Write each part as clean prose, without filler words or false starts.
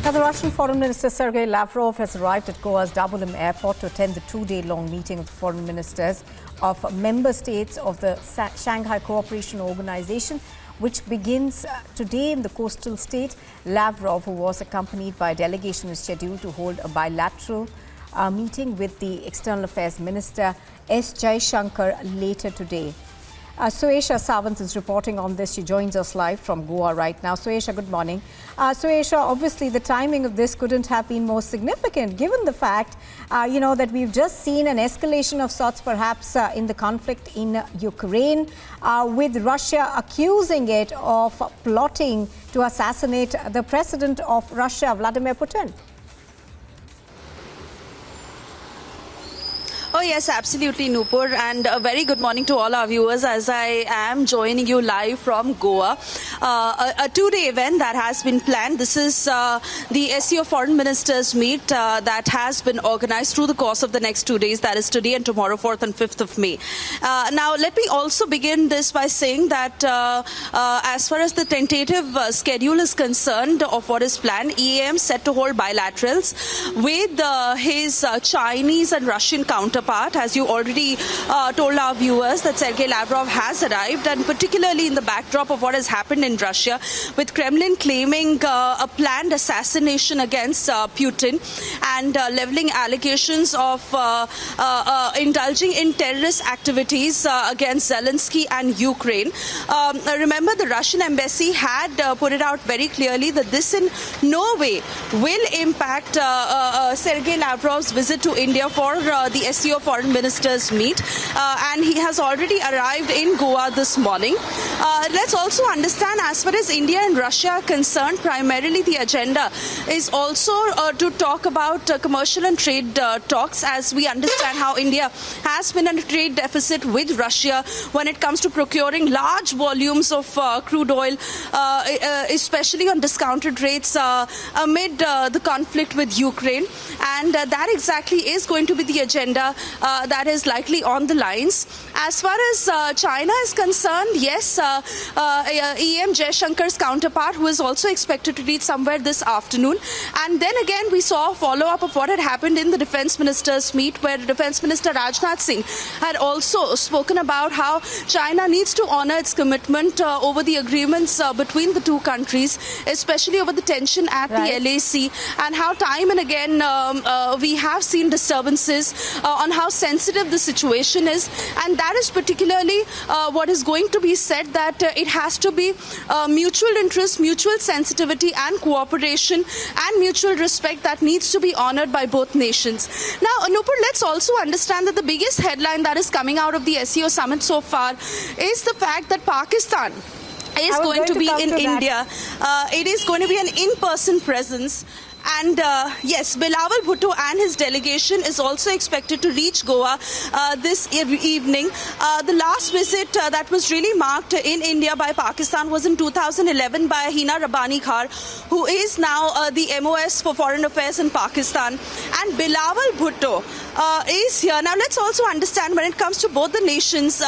Now, the Russian Foreign Minister Sergey Lavrov has arrived at Goa's Dublin airport to attend the two-day-long meeting of the foreign ministers of member states of the Shanghai Cooperation Organization, which begins today in the coastal state. Lavrov, who was accompanied by a delegation, is scheduled to hold a bilateral meeting with the External Affairs Minister S. Jaishankar later today. Suyesha Savant is reporting on this. She joins us live from Goa right now. Suyesha, good morning. Suyesha, obviously the timing of this couldn't have been more significant given the fact, that we've just seen an escalation of sorts perhaps in the conflict in Ukraine, with Russia accusing it of plotting to assassinate the president of Russia, Vladimir Putin. Oh yes, absolutely, Nupur, and a very good morning to all our viewers as I am joining you live from Goa. A two-day event that has been planned. This is the SCO Foreign Ministers meet that has been organized through the course of the next 2 days, that is today and tomorrow, 4th and 5th of May. Now, let me also begin this by saying that as far as the tentative schedule is concerned of what is planned, EAM set to hold bilaterals with his Chinese and Russian counterparts. As you already told our viewers, that Sergey Lavrov has arrived, and particularly in the backdrop of what has happened in Russia, with Kremlin claiming a planned assassination against Putin and leveling allegations of indulging in terrorist activities against Zelensky and Ukraine. Remember, the Russian embassy had put it out very clearly that this in no way will impact Sergey Lavrov's visit to India for the SCO Foreign Ministers meet, and he has already arrived in Goa this morning. Let's also understand, as far as India and Russia are concerned, primarily the agenda is also to talk about commercial and trade talks, as we understand how India has been in a trade deficit with Russia when it comes to procuring large volumes of crude oil, especially on discounted rates amid the conflict with Ukraine, and that exactly is going to be the agenda that is likely on the lines. As far as China is concerned, yes, EM Jaishankar's counterpart, who is also expected to reach somewhere this afternoon. And then again, we saw a follow-up of what had happened in the Defence Ministers' meet, where Defence Minister Rajnath Singh had also spoken about how China needs to honour its commitment over the agreements between the two countries, especially over the tension at the LAC, and how time and again we have seen disturbances on how sensitive the situation is, and that is particularly what is going to be said, that it has to be mutual interest, mutual sensitivity and cooperation and mutual respect that needs to be honored by both nations. Now, Nupur, let's also understand that the biggest headline that is coming out of the SCO Summit so far is the fact that Pakistan is going to be in India. It is going to be an in-person presence. And yes, Bilawal Bhutto and his delegation is also expected to reach Goa this evening. The last visit that was really marked in India by Pakistan was in 2011 by Hina Rabbani Khar, who is now the MOS for Foreign Affairs in Pakistan. And Bilawal Bhutto is here. Now, let's also understand, when it comes to both the nations,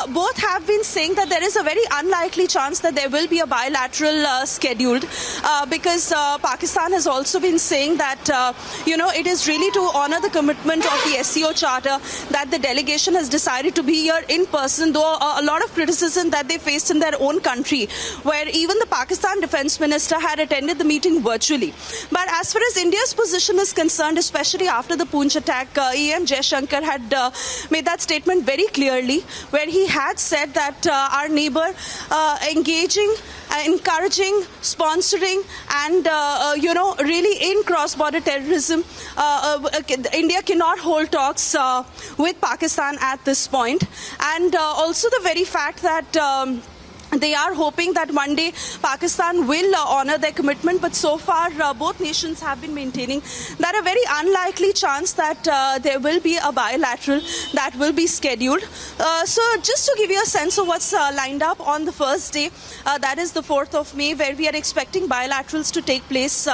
both have been saying that there is a very unlikely chance that there will be a bilateral scheduled, because Pakistan has also been saying that, it is really to honor the commitment of the SCO Charter that the delegation has decided to be here in person, though a lot of criticism that they faced in their own country, where even the Pakistan Defence Minister had attended the meeting virtually. But as far as India's position is concerned, especially after the Poonch attack, EM Jaishankar had made that statement very clearly, where he had said that our neighbour engaging, encouraging, sponsoring and, really in cross-border terrorism, India cannot hold talks with Pakistan at this point. And also the very fact that they are hoping that one day Pakistan will honour their commitment, but so far both nations have been maintaining that a very unlikely chance that there will be a bilateral that will be scheduled. So just to give you a sense of what's lined up on the first day, that is the 4th of May, where we are expecting bilaterals to take place,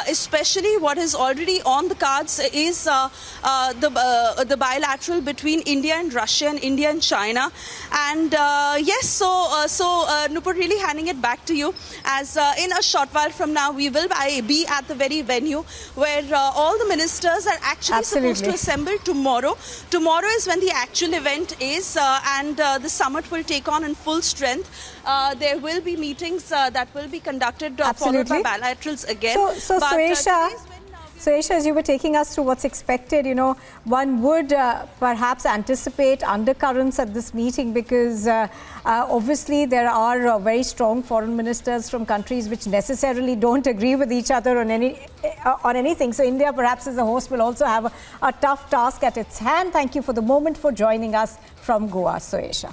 especially what is already on the cards is the bilateral between India and Russia and India and China. And yes, so Nupur, really handing it back to you, as in a short while from now we will be at the very venue where all the ministers are actually supposed to assemble tomorrow. Tomorrow is when the actual event is, and the summit will take on in full strength. There will be meetings that will be conducted, followed by bilaterals again. So Suyesha, as you were taking us through what's expected, you know, one would perhaps anticipate undercurrents at this meeting, because obviously there are very strong foreign ministers from countries which necessarily don't agree with each other on anything. So India, perhaps as a host, will also have a tough task at its hand. Thank you for the moment for joining us from Goa, Suyesha.